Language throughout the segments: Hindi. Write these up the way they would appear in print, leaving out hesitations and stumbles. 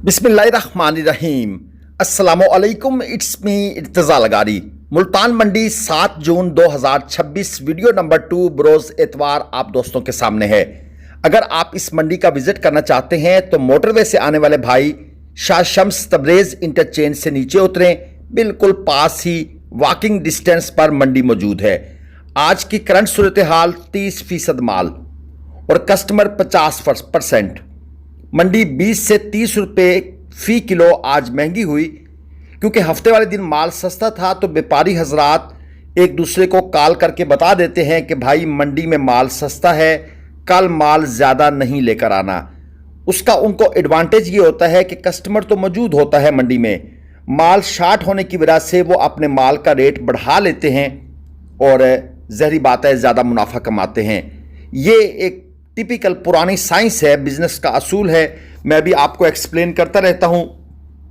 बिस्मिल्लाहिर्रहमानिर्रहीम। अस्सलामुअलैकुम। It's me Irtaza Lagari. Multan Mandi 7 June 2026 video number 2 बरोज़ एतवार आप दोस्तों के सामने है। अगर आप इस मंडी का विजिट करना चाहते हैं तो मोटरवे से आने वाले भाई शाह शम्स तबरेज़ इंटरचेंज से नीचे उतरें। बिल्कुल पास ही वॉकिंग डिस्टेंस पर मंडी मौजूद है। आज की करंट सूरत हाल 30% माल और कस्टमर 50%। मंडी 20 से 30 रुपये फ़ी किलो आज महंगी हुई क्योंकि हफ्ते वाले दिन माल सस्ता था। तो व्यापारी हजरात एक दूसरे को कॉल करके बता देते हैं कि भाई मंडी में माल सस्ता है, कल माल ज़्यादा नहीं लेकर आना। उसका उनको एडवांटेज ये होता है कि कस्टमर तो मौजूद होता है मंडी में, माल शार्ट होने की वजह से वो अपने माल का रेट बढ़ा लेते हैं और ज़हरी बात है ज़्यादा मुनाफा कमाते हैं। ये एक टिपिकल पुरानी साइंस है, बिजनेस का असूल है। मैं भी आपको एक्सप्लेन करता रहता हूं।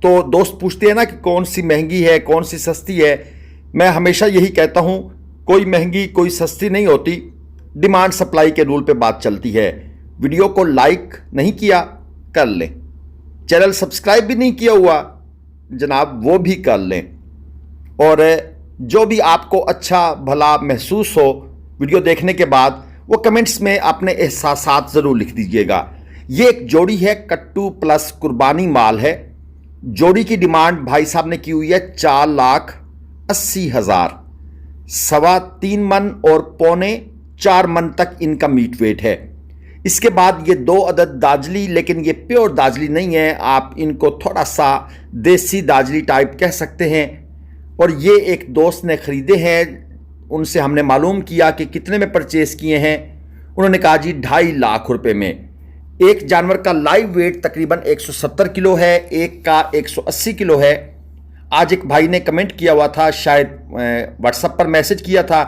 तो दोस्त पूछते हैं ना कि कौन सी महंगी है कौन सी सस्ती है। मैं हमेशा यही कहता हूं, कोई महंगी कोई सस्ती नहीं होती, डिमांड सप्लाई के रूल पे बात चलती है। वीडियो को लाइक नहीं किया कर लें, चैनल सब्सक्राइब भी नहीं किया हुआ जनाब वो भी कर लें, और जो भी आपको अच्छा भला महसूस हो वीडियो देखने के बाद वो कमेंट्स में अपने एहसासात ज़रूर लिख दीजिएगा। ये एक जोड़ी है, कट्टू प्लस कुर्बानी माल है। जोड़ी की डिमांड भाई साहब ने की हुई है 4,80,000। 3.25 मन और 3.25 मन तक इनका मीट वेट है। इसके बाद ये 2 अदद दाजली, लेकिन ये प्योर दाजली नहीं है, आप इनको थोड़ा सा देसी दाजली टाइप कह सकते हैं। और ये एक दोस्त ने ख़रीदे हैं, उनसे हमने मालूम किया कि कितने में परचेज़ किए हैं। उन्होंने कहा जी 2.5 लाख रुपए में। एक जानवर का लाइव वेट तकरीबन 170 किलो है, एक का 180 किलो है। आज एक भाई ने कमेंट किया हुआ था, शायद व्हाट्सएप पर मैसेज किया था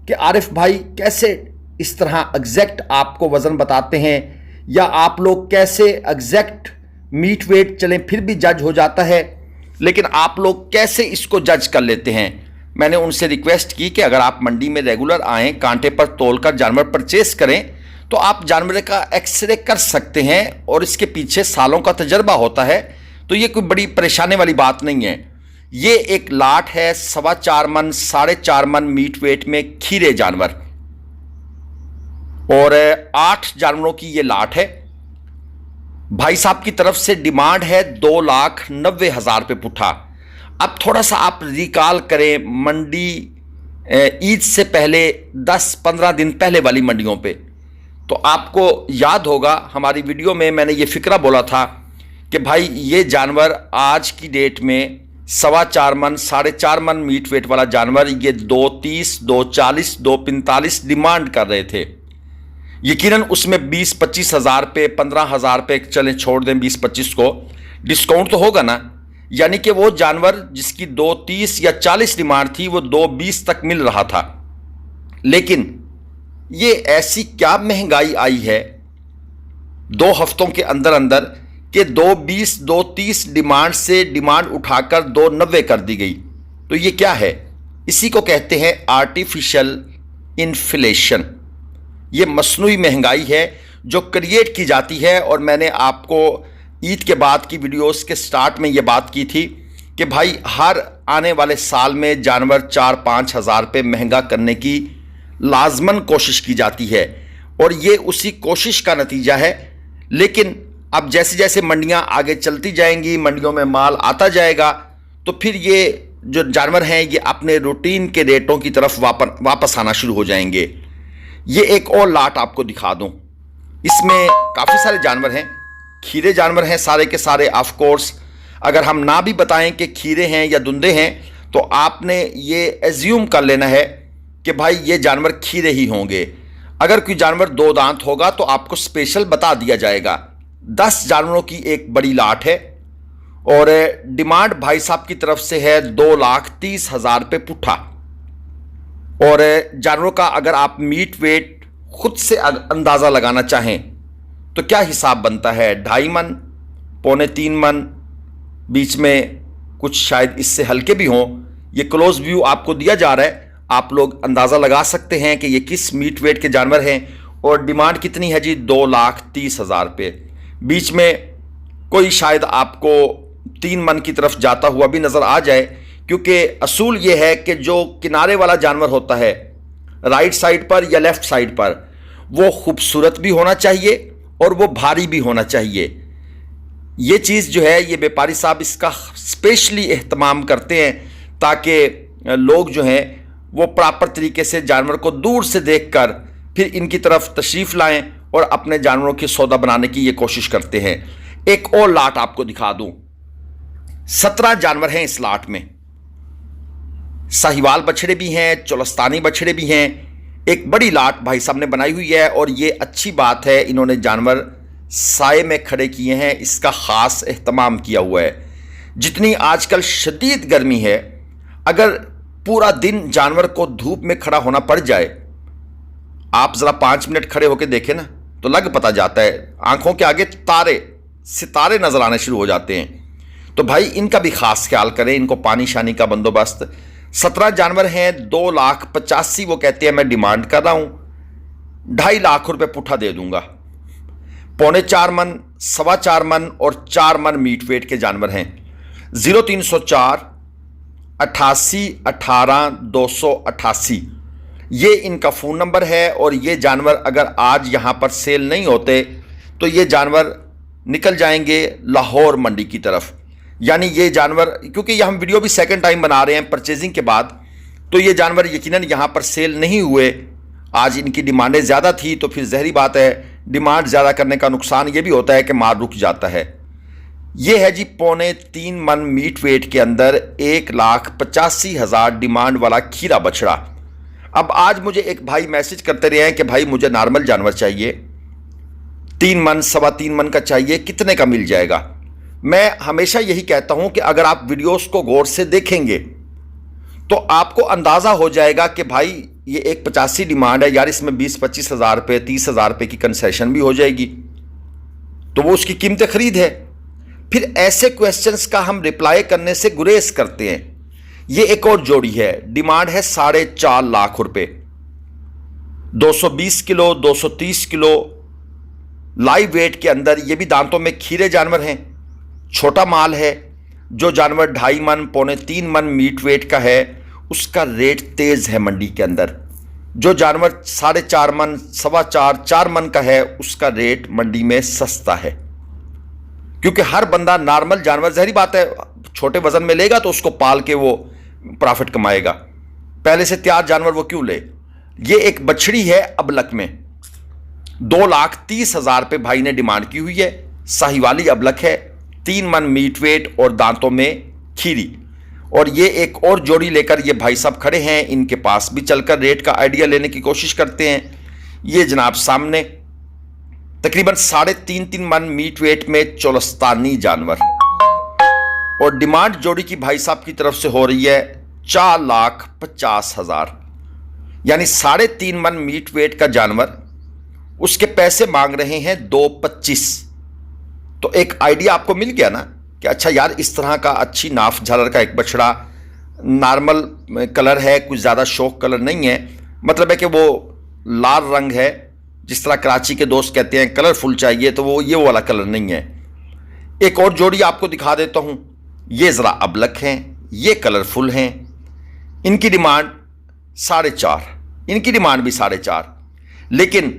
कि आरिफ भाई कैसे इस तरह एग्जैक्ट आपको वज़न बताते हैं, या आप लोग कैसे एग्जैक्ट मीट वेट चलें फिर भी जज हो जाता है, लेकिन आप लोग कैसे इसको जज कर लेते हैं। मैंने उनसे रिक्वेस्ट की कि अगर आप मंडी में रेगुलर आएँ, कांटे पर तोलकर जानवर परचेस करें तो आप जानवर का एक्सरे कर सकते हैं और इसके पीछे सालों का तजर्बा होता है। तो ये कोई बड़ी परेशानी वाली बात नहीं है। ये एक लाट है 4.25 मन 4.5 मन मीट वेट में खीरे जानवर, और 8 जानवरों की ये लाट है। भाई साहब की तरफ से डिमांड है 2,90,000 रुपये पुट्ठा। अब थोड़ा सा आप रिकॉल करें मंडी ईद से पहले 10-15 दिन पहले वाली मंडियों पे, तो आपको याद होगा हमारी वीडियो में मैंने ये फ़िक्रा बोला था कि भाई ये जानवर आज की डेट में 4.25 मन 4.5 मन मीट वेट वाला जानवर ये 2.30, 2.40, 2.45 डिमांड कर रहे थे। यकीनन उसमें 20-25 हज़ार पे 15,000 पे चलें छोड़ दें, 20-25 को डिस्काउंट तो होगा ना। यानी कि वो जानवर जिसकी 2.30 या 40 डिमांड थी वो 2.20 तक मिल रहा था। लेकिन ये ऐसी क्या महंगाई आई है 2 हफ्तों के अंदर अंदर कि 2.20 2.30 डिमांड से डिमांड उठाकर 2.90 कर दी गई। तो ये क्या है? इसी को कहते हैं आर्टिफिशियल इन्फ्लेशन। ये मसनूई महंगाई है जो क्रिएट की जाती है। और मैंने आपको ईद के बाद की वीडियोस के स्टार्ट में ये बात की थी कि भाई हर आने वाले साल में जानवर 4-5 हज़ार रुपये महंगा करने की लाजमन कोशिश की जाती है, और ये उसी कोशिश का नतीजा है। लेकिन अब जैसे जैसे मंडियां आगे चलती जाएंगी, मंडियों में माल आता जाएगा, तो फिर ये जो जानवर हैं ये अपने रूटीन के रेटों की तरफ वापस आना शुरू हो जाएंगे। ये एक और लाट आपको दिखा दूं, इसमें काफ़ी सारे जानवर हैं, खीरे जानवर हैं सारे के सारे। ऑफ कोर्स अगर हम ना भी बताएं कि खीरे हैं या दुंदे हैं तो आपने ये एज्यूम कर लेना है कि भाई ये जानवर खीरे ही होंगे। अगर कोई जानवर 2 दांत होगा तो आपको स्पेशल बता दिया जाएगा। 10 जानवरों की एक बड़ी लाट है और डिमांड भाई साहब की तरफ से है 2,30,000 रुपये पुट्ठा। और जानवरों का अगर आप मीट वेट खुद से अंदाज़ा लगाना चाहें तो क्या हिसाब बनता है? 2.5 मन, 3.25 मन, बीच में कुछ शायद इससे हल्के भी हों। ये क्लोज व्यू आपको दिया जा रहा है, आप लोग अंदाज़ा लगा सकते हैं कि ये किस मीट वेट के जानवर हैं। और डिमांड कितनी है जी? 2,30,000 रुपये। बीच में कोई शायद आपको 3 मन की तरफ जाता हुआ भी नज़र आ जाए, क्योंकि असूल ये है कि जो किनारे वाला जानवर होता है राइट साइड पर या लेफ्ट साइड पर, वो खूबसूरत भी होना चाहिए और वो भारी भी होना चाहिए। ये चीज़ जो है ये व्यापारी साहब इसका स्पेशली एहतमाम करते हैं ताकि लोग जो हैं वो प्रॉपर तरीके से जानवर को दूर से देखकर फिर इनकी तरफ तशरीफ़ लाएं और अपने जानवरों की सौदा बनाने की ये कोशिश करते हैं। एक और लाट आपको दिखा दूं, 17 जानवर हैं इस लाट में। साहिवाल बछड़े भी हैं, चोलस्तानी बछड़े भी हैं। एक बड़ी लाट भाई साहब ने बनाई हुई है और ये अच्छी बात है, इन्होंने जानवर साए में खड़े किए हैं, इसका ख़ास एहतमाम किया हुआ है। जितनी आजकल शदीद गर्मी है, अगर पूरा दिन जानवर को धूप में खड़ा होना पड़ जाए, आप ज़रा 5 मिनट खड़े होकर देखें ना तो लग पता जाता है, आंखों के आगे सितारे नज़र आने शुरू हो जाते हैं। तो भाई इनका भी ख़ास ख्याल करें, इनको पानी शानी का बंदोबस्त। 17 जानवर हैं, 2,85,000 वो कहते हैं मैं डिमांड कर रहा हूँ। 2.5 लाख रुपए पुट्ठा दे दूंगा। 3.25 मन, 4.25 मन और 4 मन मीट वेट के जानवर हैं। 0304 88 18 288 ये इनका फ़ोन नंबर है। और ये जानवर अगर आज यहाँ पर सेल नहीं होते तो ये जानवर निकल जाएंगे लाहौर मंडी की तरफ। यानी ये जानवर, क्योंकि ये हम वीडियो भी सेकंड टाइम बना रहे हैं परचेजिंग के बाद, तो ये जानवर यकीनन यहाँ पर सेल नहीं हुए। आज इनकी डिमांडें ज़्यादा थी तो फिर ज़हरी बात है, डिमांड ज़्यादा करने का नुकसान ये भी होता है कि माल रुक जाता है। ये है जी 3.25 मन मीट वेट के अंदर 1,85,000 डिमांड वाला खीरा बछड़ा। अब आज मुझे एक भाई मैसेज करते रहे हैं कि भाई मुझे नॉर्मल जानवर चाहिए, 3 मन 3.25 मन का चाहिए, कितने का मिल जाएगा। मैं हमेशा यही कहता हूं कि अगर आप वीडियोस को गौर से देखेंगे तो आपको अंदाज़ा हो जाएगा कि भाई ये 1,85 डिमांड है यार, इसमें 20-25 हज़ार रुपये 30 हज़ार रुपये की कंसेशन भी हो जाएगी, तो वो उसकी कीमत खरीद है। फिर ऐसे क्वेश्चंस का हम रिप्लाई करने से गुरेज करते हैं। ये एक और जोड़ी है, डिमांड है 4.5 लाख रुपए, 220 किलो 230 किलो लाइव वेट के अंदर। ये भी दांतों में खीरे जानवर हैं, छोटा माल है। जो जानवर 2.5 मन 3.25 मन मीट वेट का है उसका रेट तेज है मंडी के अंदर। जो जानवर 4.5 मन 4.25 मन का है उसका रेट मंडी में सस्ता है, क्योंकि हर बंदा नॉर्मल जानवर, ज़ाहिर बात है छोटे वजन में लेगा तो उसको पाल के वो प्रॉफिट कमाएगा, पहले से तैयार जानवर वो क्यों ले। ये एक बछड़ी है अबलक में, 2,30,000 रुपये भाई ने डिमांड की हुई है। साहिवाली अबलक है, 3 मन मीट वेट और दांतों में खीरी। और ये एक और जोड़ी लेकर ये भाई साहब खड़े हैं, इनके पास भी चलकर रेट का आइडिया लेने की कोशिश करते हैं। ये जनाब सामने तकरीबन 3.5 मन मीट वेट में चोलस्तानी जानवर, और डिमांड जोड़ी की भाई साहब की तरफ से हो रही है 4,50,000। यानी 3.5 मन मीट वेट का जानवर, उसके पैसे मांग रहे हैं 2.25। तो एक आइडिया आपको मिल गया ना कि अच्छा यार इस तरह का अच्छी नाफ झालर का एक बछड़ा, नॉर्मल कलर है, कुछ ज़्यादा शौक कलर नहीं है, मतलब है कि वो लाल रंग है, जिस तरह कराची के दोस्त कहते हैं कलरफुल चाहिए, तो वो ये वाला कलर नहीं है। एक और जोड़ी आपको दिखा देता हूँ, ये ज़रा अबलक हैं, ये कलरफुल हैं। इनकी डिमांड 4.5, इनकी डिमांड भी 4.5, लेकिन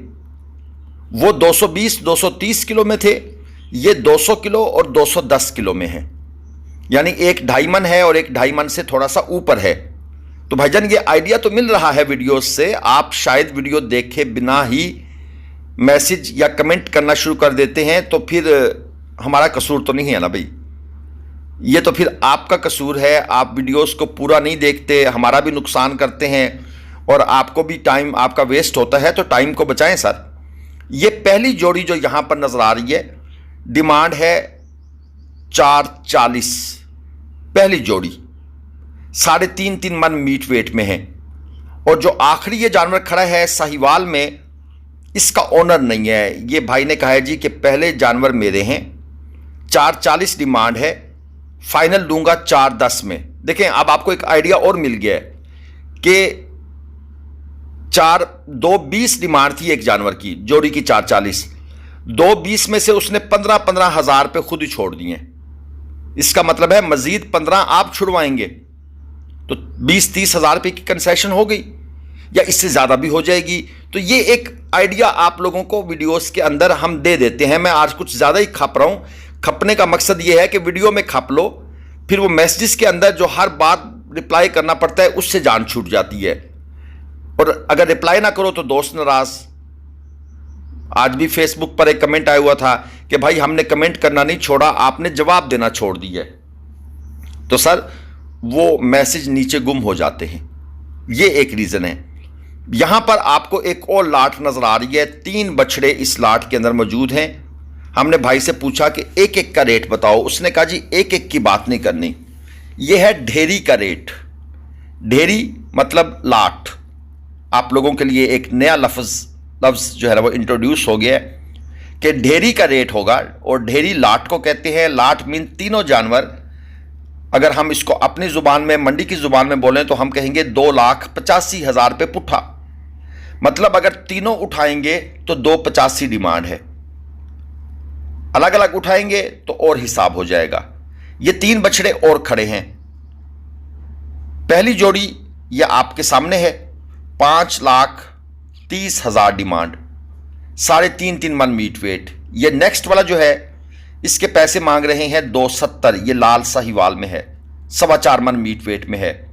वो 220-230 किलो में थे, ये 200 किलो और 210 किलो में है। यानी एक 2.5 मन है और एक 2.5 मन से थोड़ा सा ऊपर है। तो भाईजान ये आइडिया तो मिल रहा है वीडियो से, आप शायद वीडियो देखे बिना ही मैसेज या कमेंट करना शुरू कर देते हैं, तो फिर हमारा कसूर तो नहीं है ना भाई, ये तो फिर आपका कसूर है। आप वीडियोस को पूरा नहीं देखते, हमारा भी नुकसान करते हैं और आपको भी टाइम आपका वेस्ट होता है, तो टाइम को बचाएं सर। ये पहली जोड़ी जो यहाँ पर नज़र आ रही है, डिमांड है 4.40, पहली जोड़ी 3.5 मन मीट वेट में है। और जो आखिरी ये जानवर खड़ा है साहिवाल में, इसका ओनर नहीं है। ये भाई ने कहा है जी कि पहले जानवर मेरे हैं, 4.40 डिमांड है, फाइनल दूंगा 4.10 में। देखें अब आपको एक आइडिया और मिल गया है कि 2.20 डिमांड थी एक जानवर की, जोड़ी की 4.40, 220 में से उसने 15-15 हजार रुपये खुद ही छोड़ दिए। इसका मतलब है मजीद 15 आप छुड़वाएंगे तो 20-30 हजार रुपये की कंसेशन हो गई, या इससे ज़्यादा भी हो जाएगी। तो ये एक आइडिया आप लोगों को वीडियोस के अंदर हम दे देते हैं। मैं आज कुछ ज़्यादा ही खप रहा हूँ। खपने का मकसद ये है कि वीडियो में खप लो, फिर वो मैसेजेस के अंदर जो हर बात रिप्लाई करना पड़ता है उससे जान छूट जाती है, और अगर रिप्लाई ना करो तो दोस्त नाराज। आज भी फेसबुक पर एक कमेंट आया हुआ था कि भाई हमने कमेंट करना नहीं छोड़ा, आपने जवाब देना छोड़ दिया। तो सर वो मैसेज नीचे गुम हो जाते हैं, ये एक रीज़न है। यहां पर आपको एक और लाट नजर आ रही है, 3 बछड़े इस लाट के अंदर मौजूद हैं। हमने भाई से पूछा कि एक एक का रेट बताओ, उसने कहा जी एक एक की बात नहीं करनी, यह है ढेरी का रेट। ढेरी मतलब लाट। आप लोगों के लिए एक नया लफ्ज़ जो है ना वो इंट्रोड्यूस हो गया है कि ढेरी का रेट होगा, और ढेरी लाट को कहते हैं। लाट मीन तीनों जानवर। अगर हम इसको अपनी ज़ुबान में, मंडी की ज़ुबान में बोलें तो हम कहेंगे 2,85,000 रुपये पुट्ठा। मतलब अगर तीनों उठाएंगे तो 285 डिमांड है, अलग अलग उठाएंगे तो और हिसाब हो जाएगा। ये 3 बछड़े और खड़े हैं। पहली जोड़ी ये आपके सामने है, 5,30,000 डिमांड, 3.5 मन मीट वेट। ये नेक्स्ट वाला जो है इसके पैसे मांग रहे हैं 270, ये लाल साहिवाल में है, 4.25 मन मीट वेट में है।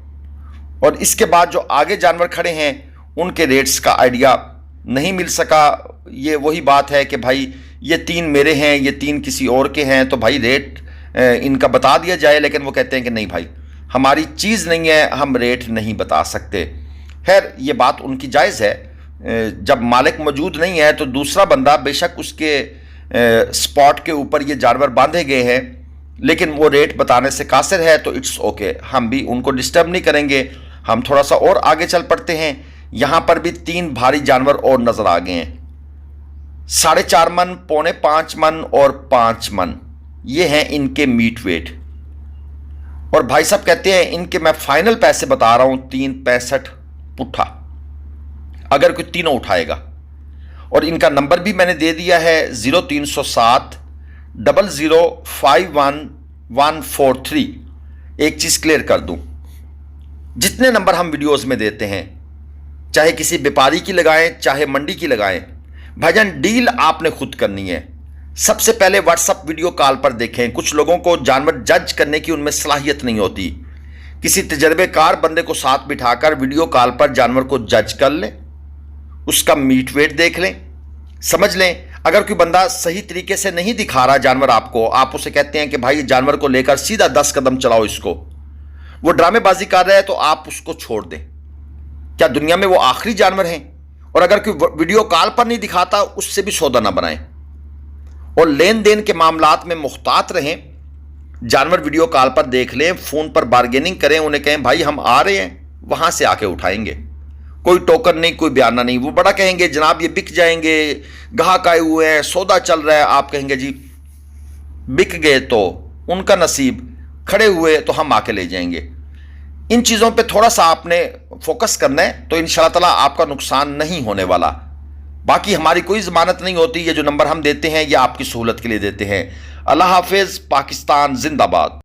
और इसके बाद जो आगे जानवर खड़े हैं उनके रेट्स का आइडिया नहीं मिल सका। ये वही बात है कि भाई ये 3 मेरे हैं, ये 3 किसी और के हैं, तो भाई रेट इनका बता दिया जाए, लेकिन वो कहते हैं कि नहीं भाई हमारी चीज़ नहीं है, हम रेट नहीं बता सकते। खैर ये बात उनकी जायज़ है। जब मालिक मौजूद नहीं है तो दूसरा बंदा, बेशक उसके स्पॉट के ऊपर ये जानवर बांधे गए हैं, लेकिन वो रेट बताने से कासिर है तो इट्स ओके, हम भी उनको डिस्टर्ब नहीं करेंगे। हम थोड़ा सा और आगे चल पड़ते हैं। यहाँ पर भी 3 भारी जानवर और नज़र आ गए हैं, 4.5 मन, 4.25 मन और 5 मन। ये हैं इनके मीट वेट। और भाई साहब कहते हैं इनके मैं फाइनल पैसे बता रहा हूँ 365 पुट्ठा, अगर कोई तीनों उठाएगा। और इनका नंबर भी मैंने दे दिया है 0307 0051 एक चीज़ क्लियर कर दूं, जितने नंबर हम वीडियोस में देते हैं, चाहे किसी व्यापारी की लगाएं चाहे मंडी की लगाएं, भाईजान डील आपने खुद करनी है। सबसे पहले व्हाट्सअप वीडियो कॉल पर देखें। कुछ लोगों को जानवर जज करने की उनमें सलाहियत नहीं होती। किसी तजर्बेकार बंदे को साथ बिठाकर वीडियो कॉल पर जानवर को जज कर लें, उसका मीट वेट देख लें, समझ लें। अगर कोई बंदा सही तरीके से नहीं दिखा रहा जानवर आपको, आप उसे कहते हैं कि भाई जानवर को लेकर सीधा 10 कदम चलाओ इसको, वो ड्रामेबाजी कर रहा है तो आप उसको छोड़ दें। क्या दुनिया में वो आखिरी जानवर हैं? और अगर कोई वीडियो कॉल पर नहीं दिखाता उससे भी सौदा ना बनाएं। और लेन देन के मामलात में मुख्तात रहें। जानवर वीडियो कॉल पर देख लें, फ़ोन पर बार्गेनिंग करें, उन्हें कहें भाई हम आ रहे हैं, वहाँ से आके उठाएंगे। कोई टोकन नहीं, कोई बयाना नहीं। वो बड़ा कहेंगे जनाब ये बिक जाएंगे, ग्राहक आए हुए हैं, सौदा चल रहा है, आप कहेंगे जी बिक गए तो उनका नसीब, खड़े हुए तो हम आके ले जाएंगे। इन चीज़ों पे थोड़ा सा आपने फोकस करना है तो इंशाअल्लाह ताला आपका नुकसान नहीं होने वाला। बाकी हमारी कोई ज़मानत नहीं होती। ये जो नंबर हम देते हैं ये आपकी सहूलत के लिए देते हैं। अल्लाह हाफिज़। पाकिस्तान जिंदाबाद।